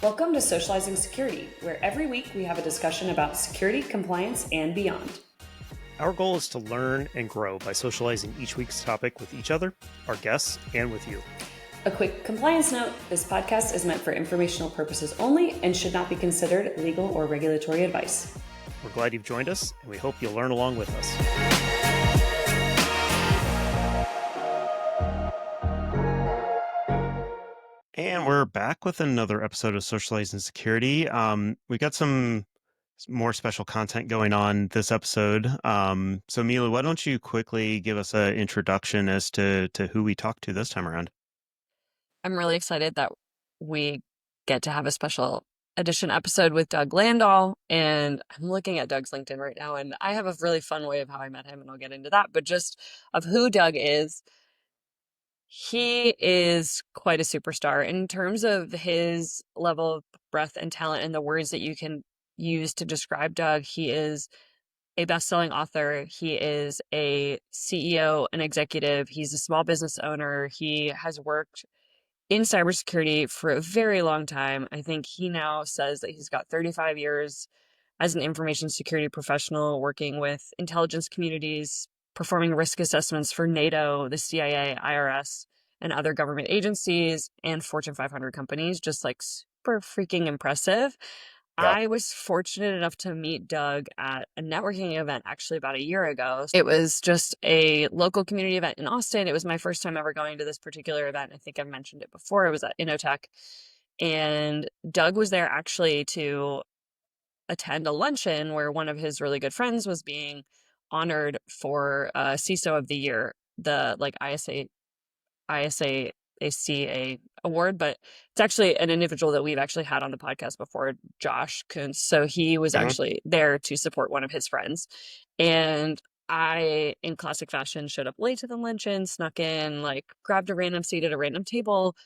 Welcome to Socializing Security, where every week we have a discussion about security, compliance, and beyond. Our goal is to learn and grow by socializing each week's topic with each other, our guests, and with you. A quick compliance note, this podcast is meant for informational purposes only and should not be considered legal or regulatory advice. We're glad you've joined us, and we hope you'll learn along with us. And we're back with another episode of Socializing Security. We got some more special content going on this episode. So Mila, why don't you quickly give us an introduction as to who we talked to this time around? I'm really excited that we get to have a special edition episode with Doug Landoll. And I'm looking at Doug's LinkedIn right now, and I have a really fun way of how I met him, and I'll get into that. But just of who Doug is, he is quite a superstar in terms of his level of breadth and talent and the words that you can use to describe Doug. He is a best-selling author. He is a CEO, an executive. He's a small business owner. He has worked in cybersecurity for a very long time. I think he now says that he's got 35 years as an information security professional working with intelligence communities, performing risk assessments for NATO, the CIA, IRS, and other government agencies and Fortune 500 companies. Just like super freaking impressive. Yeah. I was fortunate enough to meet Doug at a networking event actually about a year ago. It was just a local community event in Austin. It was my first time ever going to this particular event. I think I've mentioned it before. It was at Innotech. And Doug was there actually to attend a luncheon where one of his really good friends was being honored for CISO of the Year, the like ISA ACA award, but it's actually an individual that we've actually had on the podcast before, Josh Kuntz. So he was actually there to support one of his friends. And I, in classic fashion, showed up late to the luncheon, snuck in, like grabbed a random seat at a random table.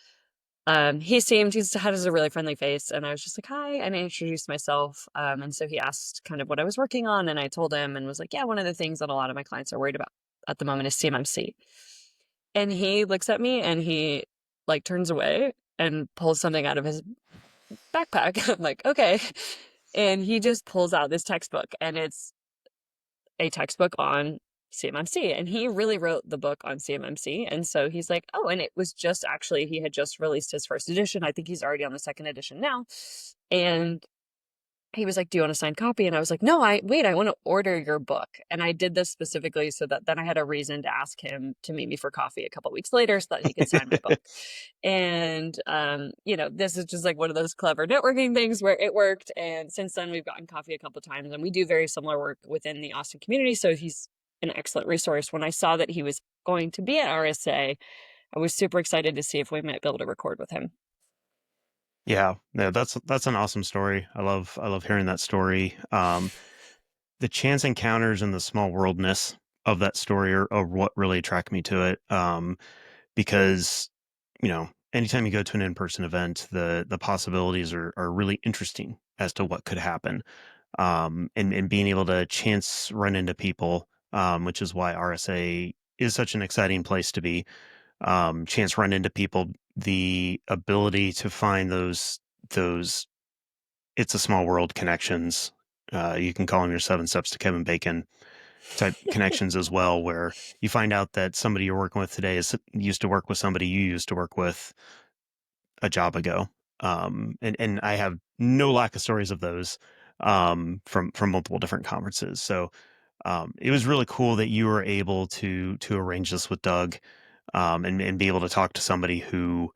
He has a really friendly face, and I was just like, hi, and I introduced myself. And so he asked kind of what I was working on, and I told him and was like, yeah, one of the things that a lot of my clients are worried about at the moment is CMMC. And he looks at me and he like turns away and pulls something out of his backpack. I'm like, okay. And he just pulls out this textbook, and it's a textbook on CMMC. And he really wrote the book on CMMC. And so he's like, oh, and it was just actually, he had just released his first edition. I think he's already on the second edition now. And he was like, do you want a signed copy? And I was like, no, I want to order your book. And I did this specifically so that then I had a reason to ask him to meet me for coffee a couple of weeks later so that he could sign my book. And, this is just like one of those clever networking things where it worked. And since then we've gotten coffee a couple of times, and we do very similar work within the Austin community. So he's an excellent resource. When I saw that he was going to be at RSA, I was super excited to see if we might be able to record with him. Yeah, that's an awesome story. I love hearing that story. The chance encounters and the small worldness of that story are what really attract me to it. Because, anytime you go to an in-person event, the possibilities are really interesting as to what could happen. And being able to chance run into people, which is why RSA is such an exciting place to be. Chance run into people, the ability to find those it's a small world connections. You can call them your 7 steps to Kevin Bacon type connections as well, where you find out that somebody you're working with today used to work with somebody you used to work with a job ago. And I have no lack of stories of those from multiple different conferences. So it was really cool that you were able to arrange this with Doug. And be able to talk to somebody who,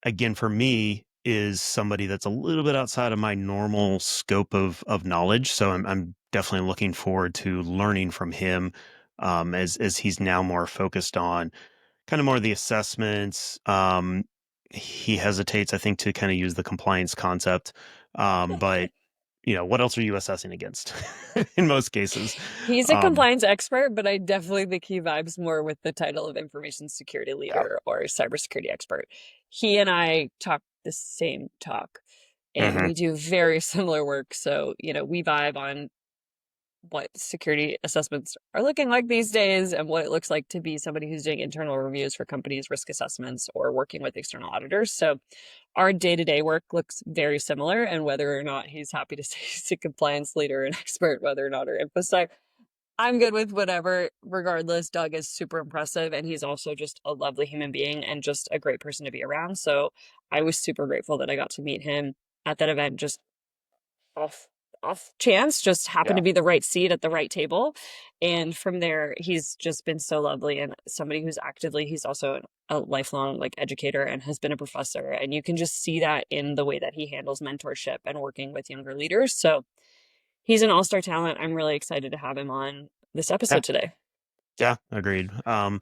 again, for me, is somebody that's a little bit outside of my normal scope of knowledge. So I'm definitely looking forward to learning from him as he's now more focused on kind of more of the assessments. He hesitates, I think, to kind of use the compliance concept. But what else are you assessing against in most cases? He's a compliance expert, but I definitely think he vibes more with the title of information security leader or cybersecurity expert. He and I talk the same talk, and we do very similar work. So, we vibe on what security assessments are looking like these days and what it looks like to be somebody who's doing internal reviews for companies' risk assessments or working with external auditors. So our day-to-day work looks very similar, and whether or not he's happy to say he's a compliance leader and expert, whether or not our InfoSec, I'm good with whatever. Regardless, Doug is super impressive, and he's also just a lovely human being and just a great person to be around. So I was super grateful that I got to meet him at that event, just off chance, just happened to be the right seat at the right table. And from there, he's just been so lovely, and somebody who's he's also a lifelong like educator and has been a professor. And you can just see that in the way that he handles mentorship and working with younger leaders. So he's an all-star talent. I'm really excited to have him on this episode today. Yeah, agreed. And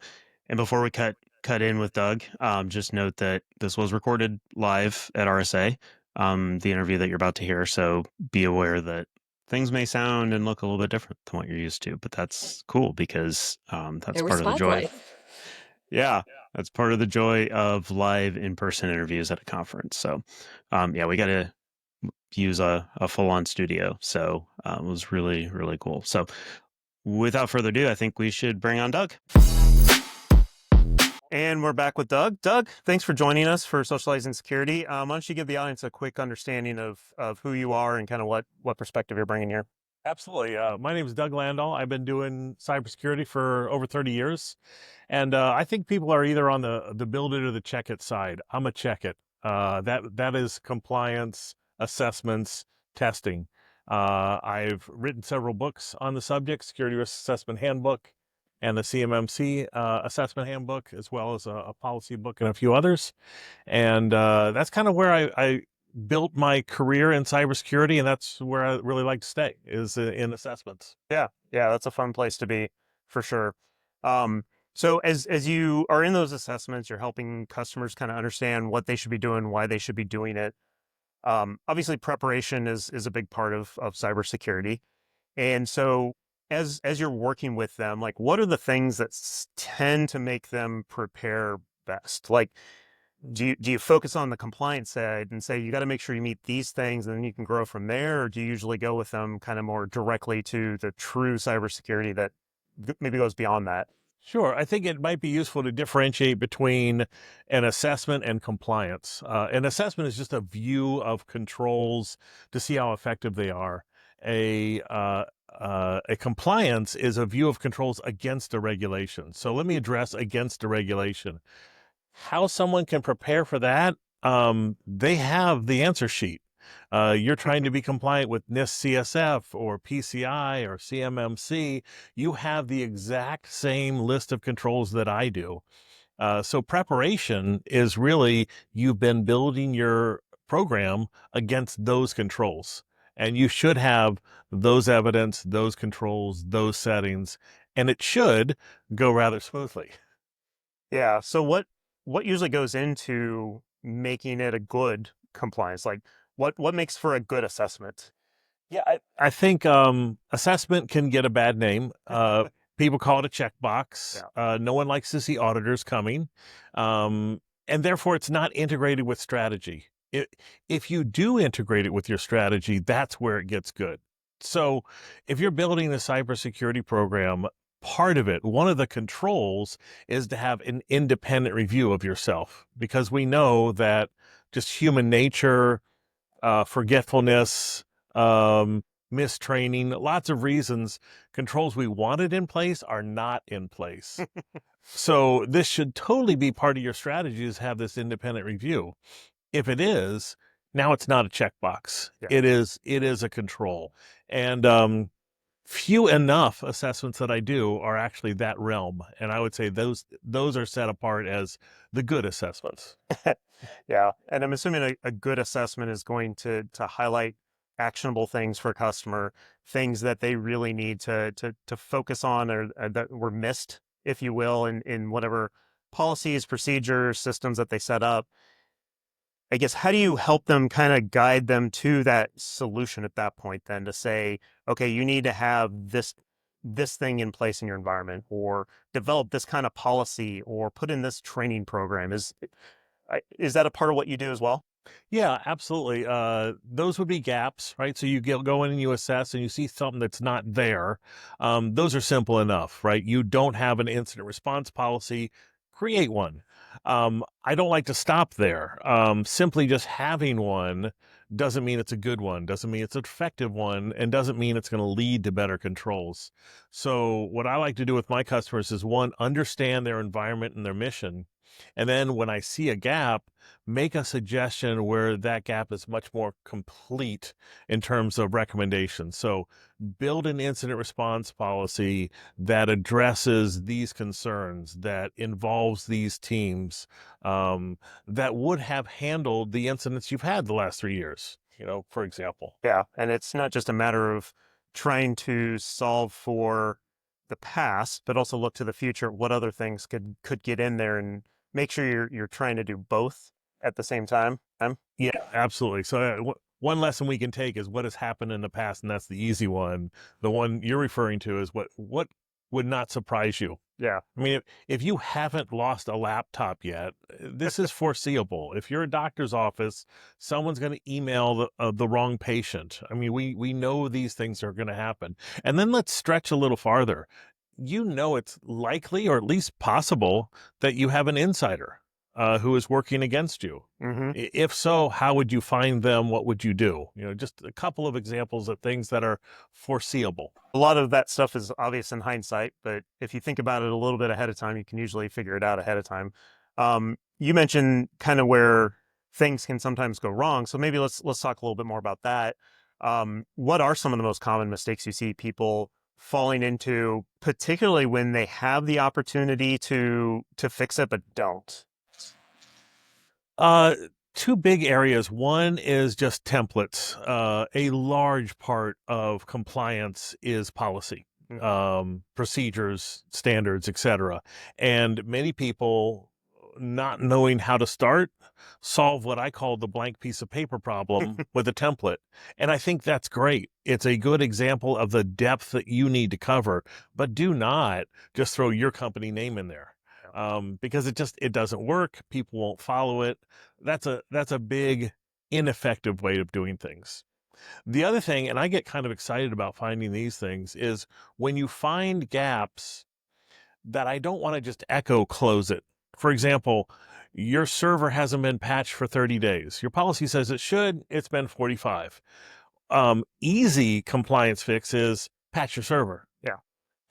before we cut in with Doug, just note that this was recorded live at RSA, the interview that you're about to hear. So be aware that things may sound and look a little bit different than what you're used to, but that's cool because that's part of the joy. Yeah, that's part of the joy of live in-person interviews at a conference. So yeah, we got to use a full-on studio. So it was really, really cool. So without further ado, I think we should bring on Doug. And we're back with Doug. Doug, thanks for joining us for Socializing Security. Why don't you give the audience a quick understanding of who you are and kind of what perspective you're bringing here? Absolutely. My name is Doug Landoll. I've been doing cybersecurity for over 30 years. And I think people are either on the build it or the check it side. I'm a check it. That is compliance, assessments, testing. I've written several books on the subject, Security Risk Assessment Handbook and the CMMC Assessment Handbook, as well as a policy book and a few others. And that's kind of where I built my career in cybersecurity, and that's where I really like to stay, is in assessments. Yeah, that's a fun place to be, for sure. So as you are in those assessments, you're helping customers kind of understand what they should be doing, why they should be doing it. Obviously, preparation is a big part of cybersecurity. And so as you're working with them, like what are the things that tend to make them prepare best? Like, do you focus on the compliance side and say you got to make sure you meet these things and then you can grow from there? Or do you usually go with them kind of more directly to the true cybersecurity that maybe goes beyond that? Sure. I think it might be useful to differentiate between an assessment and compliance. An assessment is just a view of controls to see how effective they are. A compliance is a view of controls against a regulation. So let me address against a regulation. How someone can prepare for that, they have the answer sheet. You're trying to be compliant with NIST CSF or PCI or CMMC. You have the exact same list of controls that I do. So preparation is really, you've been building your program against those controls. And you should have those evidence, those controls, those settings, and it should go rather smoothly. Yeah. So what usually goes into making it a good compliance? Like what makes for a good assessment? Yeah, I think assessment can get a bad name. People call it a checkbox. Yeah. No one likes to see auditors coming. And therefore, it's not integrated with strategy. If you do integrate it with your strategy, that's where it gets good. So if you're building a cybersecurity program, part of it, one of the controls is to have an independent review of yourself, because we know that just human nature, forgetfulness, mistraining, lots of reasons, controls we wanted in place are not in place. So this should totally be part of your strategy, is have this independent review. If it is, now it's not a checkbox. Yeah. It is a control. And few enough assessments that I do are actually that realm. And I would say those are set apart as the good assessments. Yeah. And I'm assuming a good assessment is going to highlight actionable things for a customer, things that they really need to focus on or that were missed, if you will, in whatever policies, procedures, systems that they set up. I guess, how do you help them kind of guide them to that solution at that point then to say, okay, you need to have this thing in place in your environment, or develop this kind of policy, or put in this training program? Is that a part of what you do as well? Yeah, absolutely. Those would be gaps, right? So you go in and you assess and you see something that's not there. Those are simple enough, right? You don't have an incident response policy, create one. I don't like to stop there. Simply just having one doesn't mean it's a good one, doesn't mean it's an effective one, and doesn't mean it's going to lead to better controls. So what I like to do with my customers is one, understand their environment and their mission. And then when I see a gap, make a suggestion where that gap is much more complete in terms of recommendations. So build an incident response policy that addresses these concerns, that involves these teams, that would have handled the incidents you've had the last 3 years, for example. Yeah, and it's not just a matter of trying to solve for the past, but also look to the future. What other things could get in there, and make sure you're trying to do both at the same time. Yeah, absolutely. So one lesson we can take is what has happened in the past, and that's the easy one. The one you're referring to is what would not surprise you. Yeah. I mean, if you haven't lost a laptop yet, this is foreseeable. If you're a doctor's office, someone's going to email the wrong patient. I mean, we know these things are going to happen. And then let's stretch a little farther. It's likely, or at least possible, that you have an insider who is working against you. Mm-hmm. If so, how would you find them? What would you do? Just a couple of examples of things that are foreseeable. A lot of that stuff is obvious in hindsight, but if you think about it a little bit ahead of time, you can usually figure it out ahead of time. You mentioned kind of where things can sometimes go wrong, so maybe let's talk a little bit more about that. What are some of the most common mistakes you see people falling into, particularly when they have the opportunity to fix it but don't? Two big areas. One is just templates. A large part of compliance is policy, procedures, standards, etc. And many people, not knowing how to start, solve what I call the blank piece of paper problem with a template. And I think that's great. It's a good example of the depth that you need to cover, but do not just throw your company name in there. Because it doesn't work. People won't follow it. That's a big ineffective way of doing things. The other thing, and I get kind of excited about finding these things, is when you find gaps that I don't want to just echo close it. For example, your server hasn't been patched for 30 days. Your policy says it should. It's been 45. Easy compliance fix is patch your server. Yeah.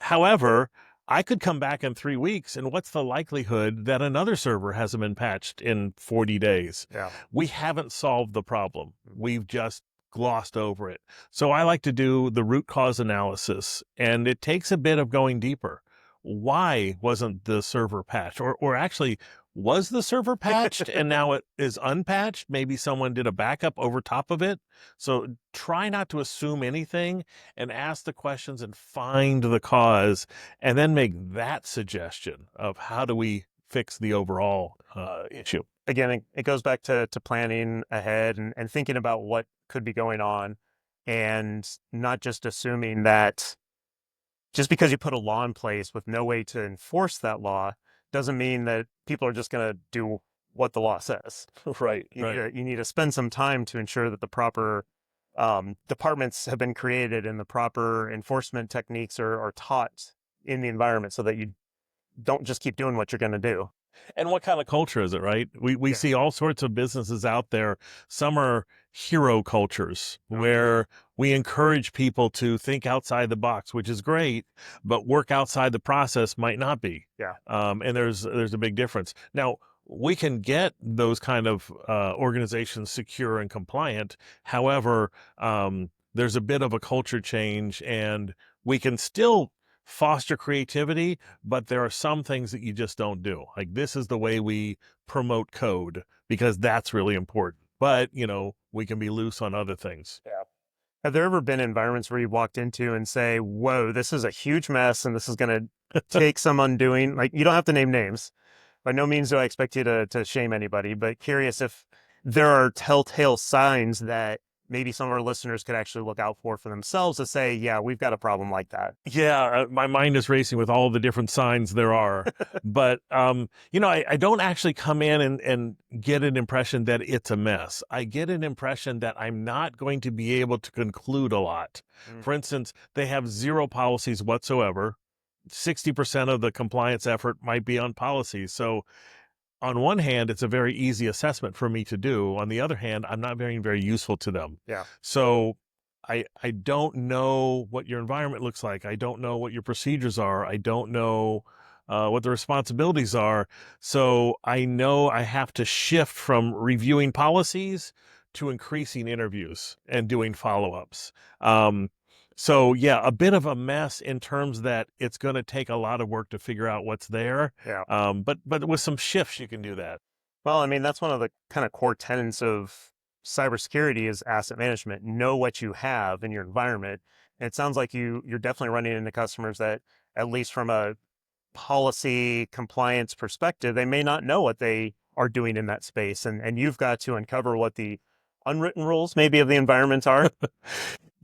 However, I could come back in 3 weeks, and what's the likelihood that another server hasn't been patched in 40 days? Yeah. We haven't solved the problem. We've just glossed over it. So I like to do the root cause analysis, and it takes a bit of going deeper. Why wasn't the server patched? Or actually, was the server patched and now it is unpatched? Maybe someone did a backup over top of it. So try not to assume anything and ask the questions and find the cause, and then make that suggestion of how do we fix the overall issue. Again, it goes back to planning ahead and thinking about what could be going on, and not just assuming that just because you put a law in place with no way to enforce that law doesn't mean that people are just going to do what the law says. Right. You need to spend some time to ensure that the proper departments have been created and the proper enforcement techniques are taught in the environment, so that you don't just keep doing what you're going to do. And what kind of culture is it, right? We see all sorts of businesses out there. Some are hero cultures where we encourage people to think outside the box, which is great, but work outside the process might not be. Yeah. And there's a big difference. Now, we can get those kind of organizations secure and compliant. However, there's a bit of a culture change, and we can still foster creativity, but there are some things that you just don't do. Like, this is the way we promote code, because that's really important. But, we can be loose on other things. Yeah. Have there ever been environments where you walked into and say, whoa, this is a huge mess and this is going to take some undoing? Like, you don't have to name names. By no means do I expect you to shame anybody, but curious if there are telltale signs that maybe some of our listeners could actually look out for themselves to say, yeah, we've got a problem like that? Yeah, my mind is racing with all the different signs there are. But, I don't actually come in and get an impression that it's a mess. I get an impression that I'm not going to be able to conclude a lot. For instance, they have zero policies whatsoever. 60% of the compliance effort might be on policies. So on one hand, it's a very easy assessment for me to do. On the other hand, I'm not very useful to them. Yeah. So I don't know what your environment looks like. I don't know what your procedures are. I don't know what the responsibilities are. So I know I have to shift from reviewing policies to increasing interviews and doing follow-ups. So yeah, a bit of a mess in terms that it's going to take a lot of work to figure out what's there. Yeah. But with some shifts, you can do that. Well, I mean, that's one of the kind of core tenets of cybersecurity is asset management. Know what you have in your environment. And it sounds like you're definitely running into customers that, at least from a policy compliance perspective, they may not know what they are doing in that space. And you've got to uncover what the unwritten rules maybe of the environment are.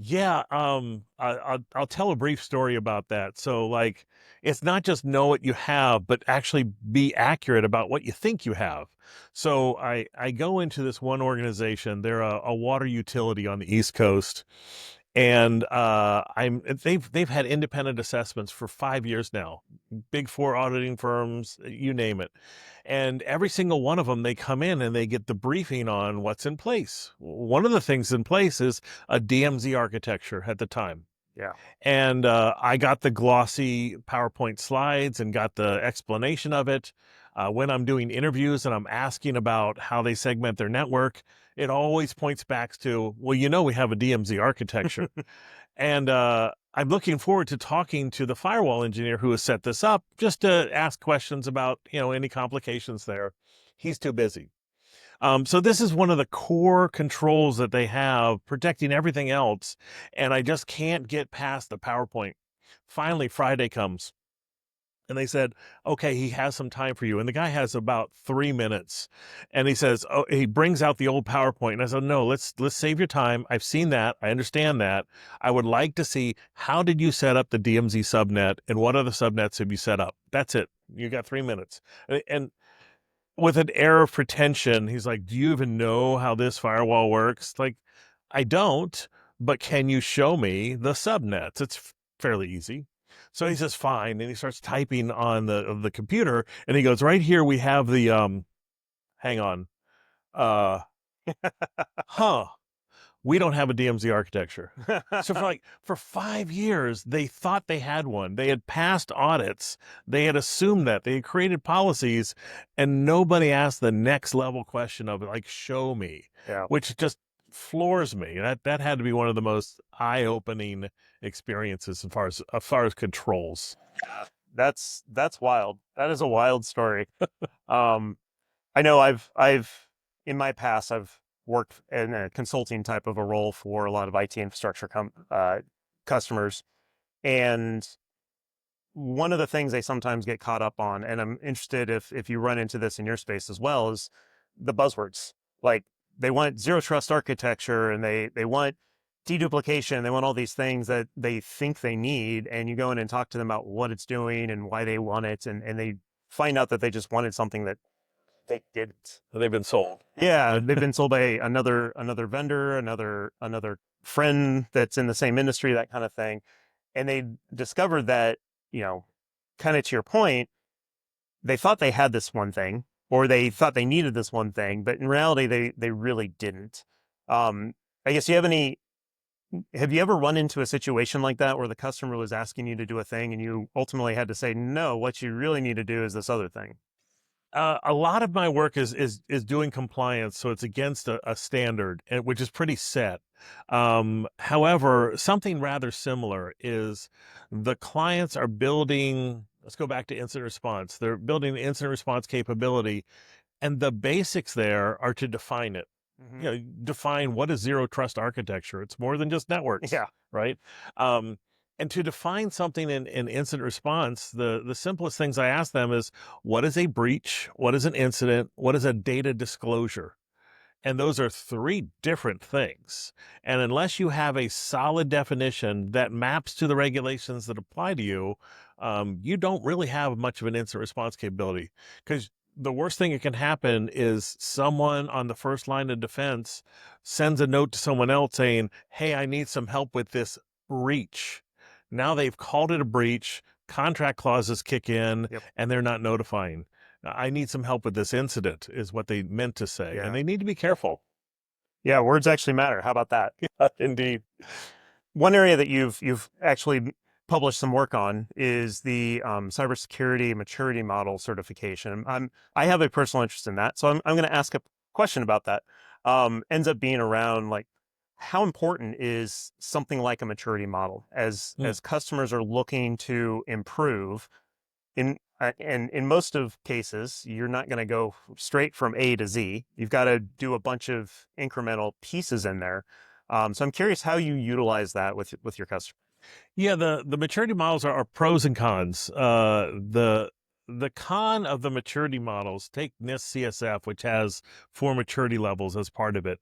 Yeah, I'll tell a brief story about that. So, like, it's not just know what you have, but actually be accurate about what you think you have. So, I go into this one organization. They're a water utility on the East Coast, and they've had independent assessments for 5 years now. Big Four auditing firms, you name it. And every single one of them, they come in and they get the briefing on what's in place. One of the things in place is a DMZ architecture at the time. Yeah. And I got the glossy PowerPoint slides and got the explanation of it. When I'm doing interviews and I'm asking about how they segment their network, it always points back to, well, we have a DMZ architecture. And I'm looking forward to talking to the firewall engineer who has set this up just to ask questions about, any complications there. He's too busy. So this is one of the core controls that they have protecting everything else. And I just can't get past the PowerPoint. Finally, Friday comes. And they said, okay, he has some time for you. And the guy has about 3 minutes. And he says, he brings out the old PowerPoint. And I said, no, let's save your time. I've seen that. I understand that. I would like to see, how did you set up the DMZ subnet and what other subnets have you set up? That's it. You got 3 minutes. And with an air of pretension, he's like, do you even know how this firewall works? Like, I don't, but can you show me the subnets? It's fairly easy. So he says, fine. And he starts typing on the computer and he goes, right here, we have the, hang on. We don't have a DMZ architecture. So for 5 years, they thought they had one. They had passed audits. They had assumed that they had created policies, and nobody asked the next level question of like, show me, which just floors me. That had to be one of the most eye-opening experiences as far as controls. That's wild. That is a wild story. I know I've in my past, I've worked in a consulting type of a role for a lot of IT infrastructure customers. And one of the things they sometimes get caught up on, and I'm interested if you run into this in your space as well, is the buzzwords. Like, they want zero trust architecture and they want deduplication. They want all these things that they think they need. And you go in and talk to them about what it's doing and why they want it. And they find out that they just wanted something that they didn't. They've been sold. Yeah, they've been sold by another vendor, another friend that's in the same industry, that kind of thing. And they discovered that, kind of to your point, they thought they had this one thing, or they thought they needed this one thing, but in reality, they really didn't. I guess have you ever run into a situation like that where the customer was asking you to do a thing and you ultimately had to say, no, what you really need to do is this other thing? A lot of my work is doing compliance, so it's against a standard, which is pretty set. However, something rather similar is the clients are building. Let's go back to incident response. They're building the incident response capability, and the basics there are to define it. Define what is zero trust architecture. It's more than just networks. Yeah. Right. And to define something in incident response, the simplest things I ask them is, what is a breach? What is an incident? What is a data disclosure? And those are three different things. And unless you have a solid definition that maps to the regulations that apply to you, you don't really have much of an instant response capability. Because the worst thing that can happen is someone on the first line of defense sends a note to someone else saying, hey, I need some help with this breach. Now they've called it a breach, contract clauses kick in, Yep. and they're not notifying. I need some help with this incident is what they meant to say. Yeah. And they need to be careful. Yeah, words actually matter. How about that? Indeed. One area that you've actually published some work on is the Cybersecurity Maturity Model certification. I have a personal interest in that, so I'm going to ask a question about that. Ends up being around like how important is something like a maturity model as customers are looking to improve. And in most of cases, you're not going to go straight from A to Z. You've got to do a bunch of incremental pieces in there. So I'm curious how you utilize that with your customer. Yeah, the maturity models are pros and cons. The con of the maturity models, take NIST CSF, which has 4 maturity levels as part of it.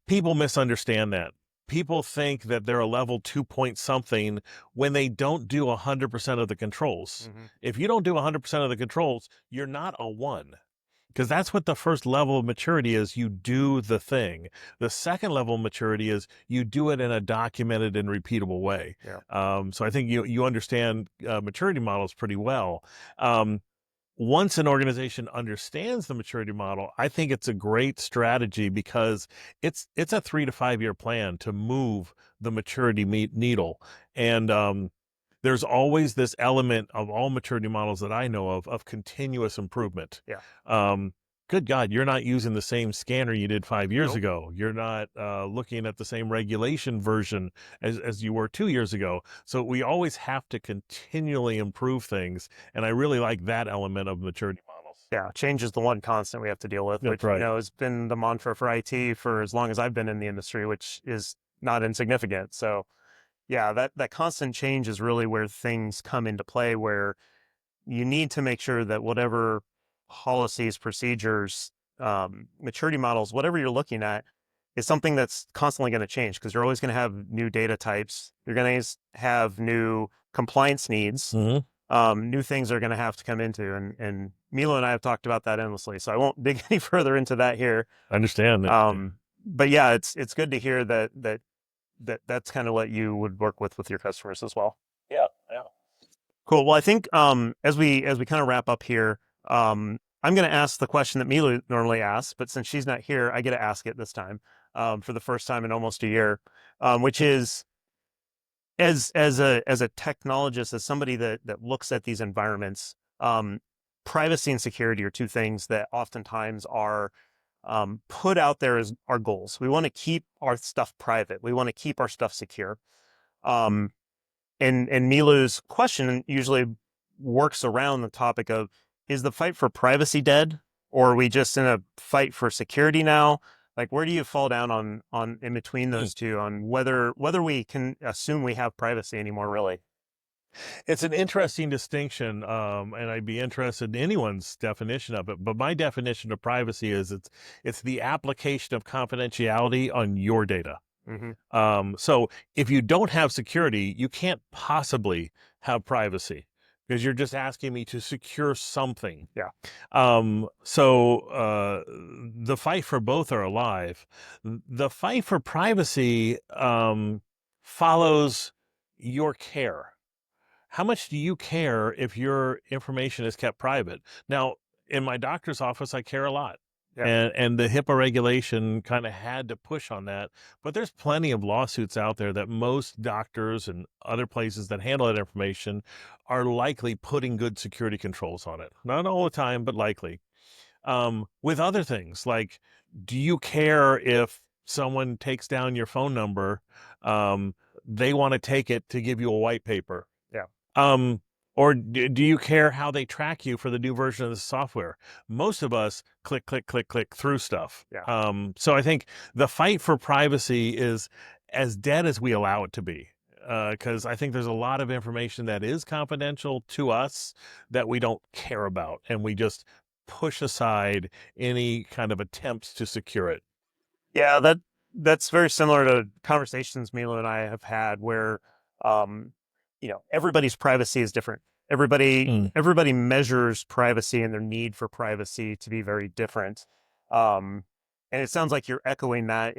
People misunderstand that. People think that they're a level 2 point something when they don't do 100% of the controls. If you don't do 100% of the controls, you're not a 1. Because that's what the first level of maturity is. You do the thing. The second level of maturity is you do it in a documented and repeatable way. Yeah. So I think you understand maturity models pretty well. Once an organization understands the maturity model, I think it's a great strategy because it's a 3 to 5 year plan to move the maturity needle. And there's always this element of all maturity models that I know of continuous improvement. Yeah. Good God, you're not using the same scanner you did 5 years Nope. ago. You're not looking at the same regulation version as you were 2 years ago. So we always have to continually improve things. And I really like that element of maturity models. Yeah, change is the one constant we have to deal with, That's which right. has been the mantra for IT for as long as I've been in the industry, which is not insignificant. So yeah, that constant change is really where things come into play, where you need to make sure that whatever policies, procedures, maturity models, whatever you're looking at, is something that's constantly going to change because you're always going to have new data types. You're going to have new compliance needs. New things are going to have to come into, and Milo and I have talked about that endlessly. So I won't dig any further into that here. I understand that. But yeah, it's good to hear that's kind of what you would work with your customers as well. Yeah. Cool. Well, I think as we kind of wrap up here, I'm going to ask the question that Mila normally asks, but since she's not here, I get to ask it this time for the first time in almost a year, which is as a technologist, as somebody that looks at these environments, privacy and security are two things that oftentimes are put out there as our goals. We want to keep our stuff private. We want to keep our stuff secure. And Milu's question usually works around the topic of, is the fight for privacy dead, or are we just in a fight for security now? Like, where do you fall down on in between those two on whether we can assume we have privacy anymore, really? It's an interesting distinction, and I'd be interested in anyone's definition of it. But my definition of privacy is it's the application of confidentiality on your data. So if you don't have security, you can't possibly have privacy because you're just asking me to secure something. Yeah. So the fight for both are alive. The fight for privacy follows your care. How much do you care if your information is kept private? Now, in my doctor's office, I care a lot. Yeah. And the HIPAA regulation kind of had to push on that. But there's plenty of lawsuits out there that most doctors and other places that handle that information are likely putting good security controls on it. Not all the time, but likely. With other things, like, do you care if someone takes down your phone number? They want to take it to give you a white paper. Yeah. Or do you care how they track you for the new version of the software? Most of us click through stuff. Yeah. So I think the fight for privacy is as dead as we allow it to be. Because I think there's a lot of information that is confidential to us that we don't care about, and we just push aside any kind of attempts to secure it. Yeah, that's very similar to conversations Milo and I have had where, um, everybody's privacy is different. Everybody measures privacy and their need for privacy to be very different. Um, and it sounds like you're echoing that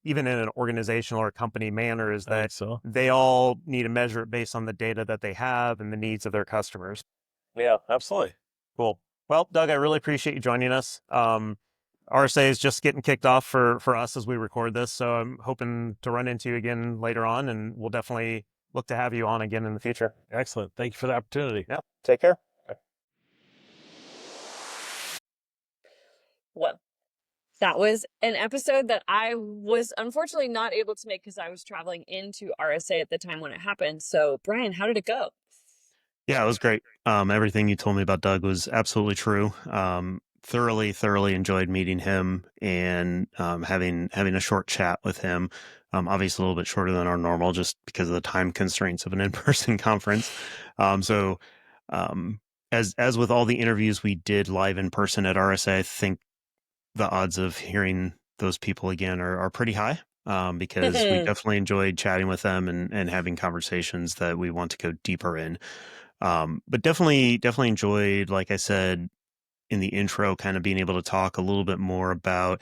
even in an organizational or company manner, is I think that so. they all need to measure it based on the data that they have and the needs of their customers. Yeah, absolutely. Cool. Well, Doug, I really appreciate you joining us. RSA is just getting kicked off for us as we record this, so I'm hoping to run into you again later on, and we'll definitely look to have you on again in the future. Excellent. Thank you for the opportunity. Yeah. Take care. Well, that was an episode that I was unfortunately not able to make because I was traveling into RSA at the time when it happened. So, Brian, how did it go? Yeah, it was great. Everything you told me about Doug was absolutely true. Thoroughly enjoyed meeting him and having a short chat with him. Obviously a little bit shorter than our normal, just because of the time constraints of an in-person conference. So, um, as with all the interviews we did live in person at RSA, I think the odds of hearing those people again are pretty high. Because we definitely enjoyed chatting with them and having conversations that we want to go deeper in. But definitely enjoyed, like I said in the intro, kind of being able to talk a little bit more about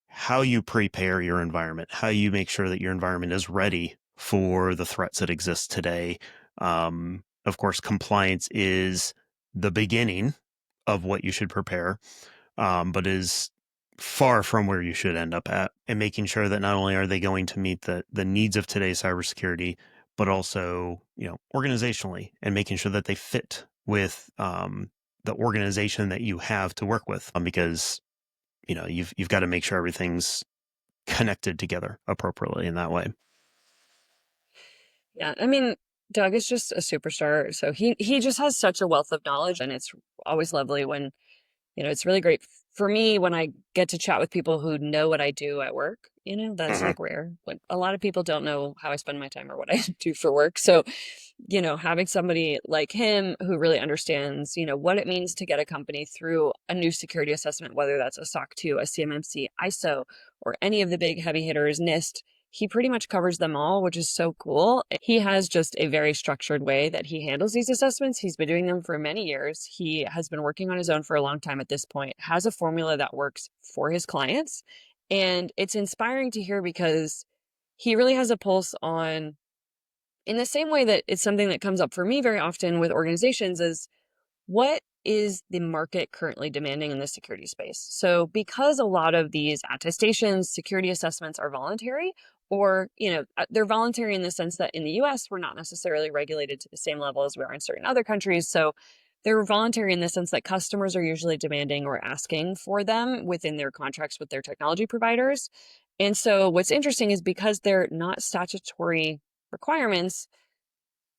how you prepare your environment, how you make sure that your environment is ready for the threats that exist today. Of course, compliance is the beginning of what you should prepare, but is far from where you should end up at, and making sure that not only are they going to meet the needs of today's cybersecurity, but also, organizationally, and making sure that they fit with the organization that you have to work with, because you've got to make sure everything's connected together appropriately in that way. Yeah, I mean, Doug is just a superstar. So he just has such a wealth of knowledge, and it's always lovely when, it's really great for me when I get to chat with people who know what I do at work. That's Mhm. like rare. When a lot of people don't know how I spend my time or what I do for work. So, having somebody like him who really understands, what it means to get a company through a new security assessment, whether that's a SOC 2, a CMMC, ISO, or any of the big heavy hitters, NIST. He pretty much covers them all, which is so cool. He has just a very structured way that he handles these assessments. He's been doing them for many years. He has been working on his own for a long time at this point, has a formula that works for his clients. And it's inspiring to hear because he really has a pulse on, in the same way that it's something that comes up for me very often with organizations, is what is the market currently demanding in the security space? So because a lot of these attestations, security assessments are voluntary, or, they're voluntary in the sense that in the US, we're not necessarily regulated to the same level as we are in certain other countries. So they're voluntary in the sense that customers are usually demanding or asking for them within their contracts with their technology providers. And so what's interesting is because they're not statutory requirements,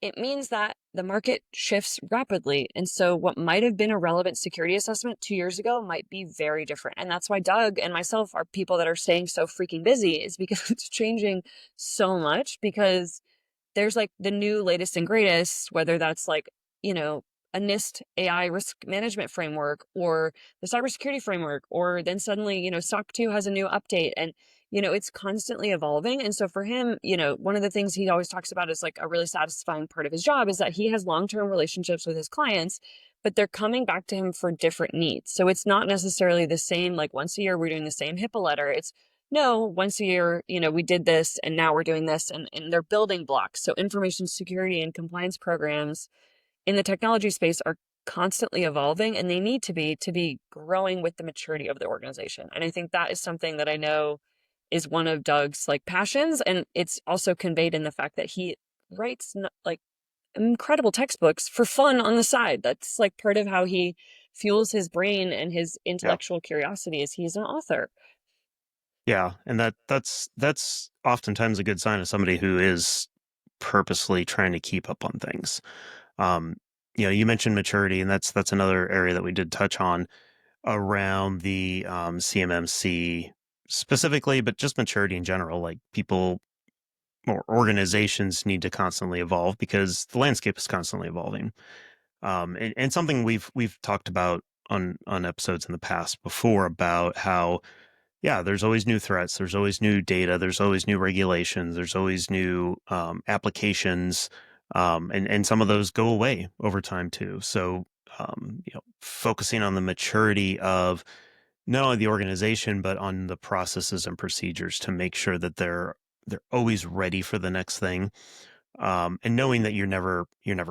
it means that the market shifts rapidly. And so what might have been a relevant security assessment 2 years ago might be very different. And that's why Doug and myself are people that are staying so freaking busy, is because it's changing so much, because there's like the new latest and greatest, whether that's like, a NIST AI risk management framework or the cybersecurity framework, or then suddenly, SOC 2 has a new update, and, it's constantly evolving. And so for him, one of the things he always talks about is like a really satisfying part of his job is that he has long-term relationships with his clients, but they're coming back to him for different needs. So it's not necessarily the same, like once a year, we're doing the same HIPAA letter. It's no, once a year, we did this and now we're doing this, and they're building blocks. So information security and compliance programs in the technology space are constantly evolving, and they need to be growing with the maturity of the organization. And I think that is something that I know is one of Doug's like passions. And it's also conveyed in the fact that he writes like incredible textbooks for fun on the side. That's like part of how he fuels his brain and his Yeah. intellectual curiosity, is he's an author. Yeah, and that's oftentimes a good sign of somebody who is purposely trying to keep up on things. Um, you mentioned maturity, and that's another area that we did touch on around the CMMC specifically, but just maturity in general. Like, people or organizations need to constantly evolve because the landscape is constantly evolving. And something we've talked about on episodes in the past before, about how yeah, there's always new threats. There's always new data. There's always new regulations. There's always new applications, and some of those go away over time too. So, focusing on the maturity of not only the organization but on the processes and procedures to make sure that they're always ready for the next thing, and knowing that you're never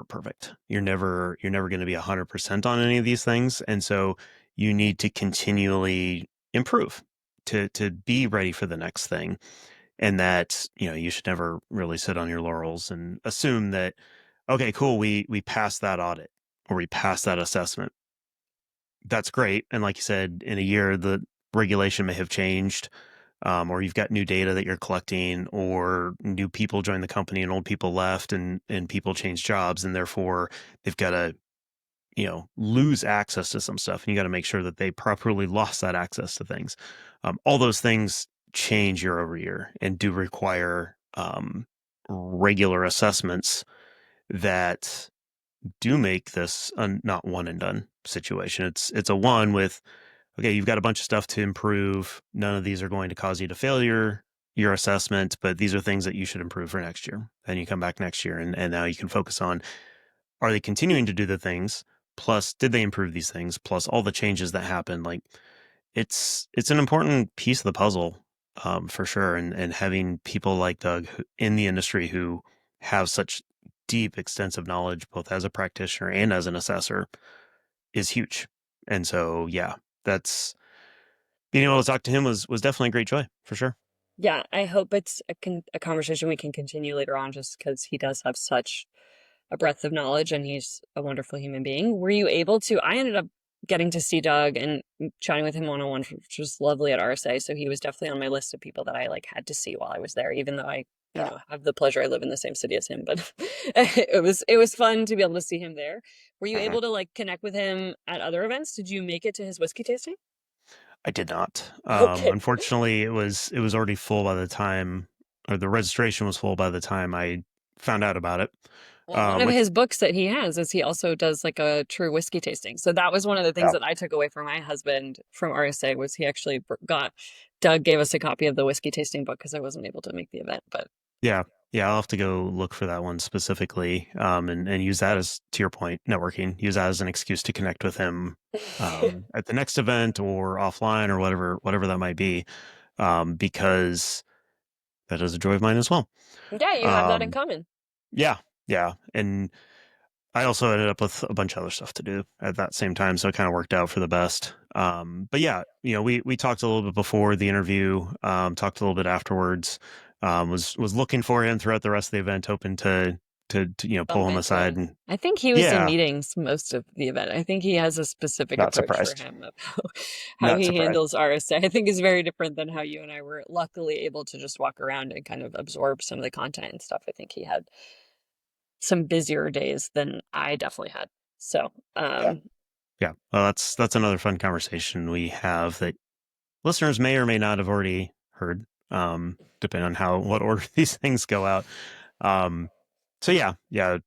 perfect. You're never going to be 100% on any of these things, and so you need to continually improve to be ready for the next thing. And that, you should never really sit on your laurels and assume that, okay, cool, we passed that audit or we passed that assessment. That's great. And like you said, in a year, the regulation may have changed, or you've got new data that you're collecting, or new people join the company and old people left, and people change jobs, and therefore they've got to, lose access to some stuff, and you got to make sure that they properly lost that access to things. All those things change year over year and do require regular assessments that do make this a not one and done situation. It's a one with, okay, you've got a bunch of stuff to improve. None of these are going to cause you to failure your assessment, but these are things that you should improve for next year. And you come back next year, and now you can focus on, are they continuing to do the things? Plus, did they improve these things? Plus all the changes that happen. Like, it's an important piece of the puzzle, for sure. And having people like Doug in the industry who have such deep, extensive knowledge, both as a practitioner and as an assessor, is huge. And so, yeah, that's being able to talk to him was definitely a great joy, for sure. Yeah, I hope it's a conversation we can continue later on, just because he does have such a breadth of knowledge and he's a wonderful human being. Were you able to? I ended up getting to see Doug and chatting with him one-on-one, which was lovely at RSA. So he was definitely on my list of people that I had to see while I was there, even though I, have the pleasure. I live in the same city as him, but it was fun to be able to see him there. Were you able to connect with him at other events? Did you make it to his whiskey tasting? I did not. Okay. Unfortunately, it was already full by the time, or the registration was full by the time I found out about it. Well, one of Which, his books that he has is he also does a true whiskey tasting. So that was one of the things yeah, that I took away from my husband from RSA was he actually Doug gave us a copy of the whiskey tasting book because I wasn't able to make the event. But yeah, I'll have to go look for that one specifically, and use that as, to your point, networking. Use that as an excuse to connect with him, at the next event or offline or whatever that might be, because that is a joy of mine as well. yeah, you have that in Um, common. yeah, yeah, and I also ended up with a bunch of other stuff to do at that same time, so it kind of worked out for the best. But yeah, we talked a little bit before the interview, talked a little bit afterwards. Was looking for him throughout the rest of the event, hoping to pull Bump him into aside, him. and I think he was in yeah, meetings most of the event. I think he has a specific not approach for surprised, him of how not he surprised. handles RSA. I think is very different than how you and I were luckily able to just walk around and kind of absorb some of the content and stuff. I think he had some busier days than I definitely had. So, Yeah, yeah. Well, that's another fun conversation we have that listeners may or may not have already heard, depending on what order these things go out. Um, so yeah, the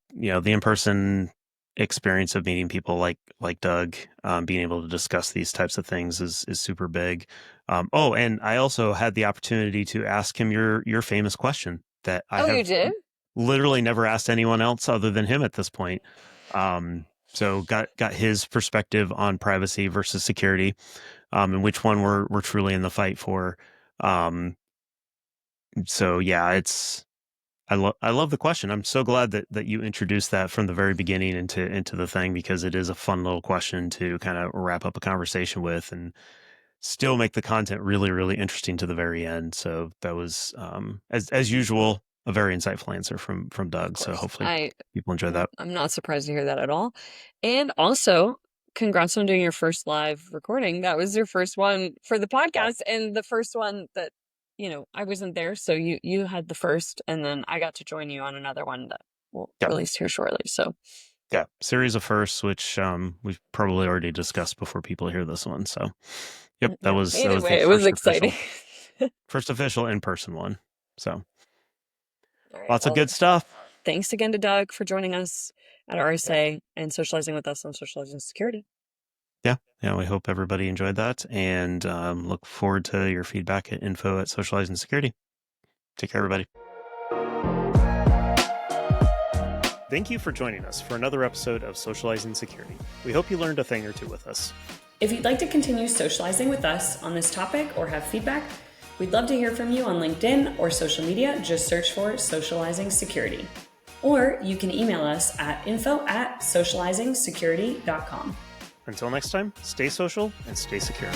in-person experience of meeting people like Doug, being able to discuss these types of things is super big. Oh, and I also had the opportunity to ask him your famous question that I oh, you have did? literally never asked anyone else other than him at this point. So got his perspective on privacy versus security, and which one we're truly in the fight for. Um, so yeah, I love the question. I'm so glad that you introduced that from the very beginning into the thing, because it is a fun little question to kind of wrap up a conversation with and still make the content really, really interesting to the very end. So that was, as usual, a very insightful answer from Of Doug. So course. hopefully people enjoy that. I'm not surprised to hear that at all. And also, congrats on doing your first live recording. That was your first one for the Yeah. podcast and the first one that, I wasn't there. So you had the first, and then I got to join you on another one that will Yeah. release here shortly. So Yeah. Series of firsts, which, we've probably already discussed before people hear this one. So yep, that yeah, was either way, the it was exciting. first official in-person one. So All right. lots of Well, good stuff. thanks again to Doug for joining us at Yeah. RSA and socializing with us on socializing security. Yeah, we hope everybody enjoyed that, and look forward to your feedback at info@socializingsecurity. Take care, everybody. Thank you for joining us for another episode of Socializing Security. We hope you learned a thing or two with us. If you'd like to continue socializing with us on this topic or have feedback, we'd love to hear from you on LinkedIn or social media. Just search for Socializing Security. Or you can email us at info@socializingsecurity.com. Until next time, stay social and stay secure.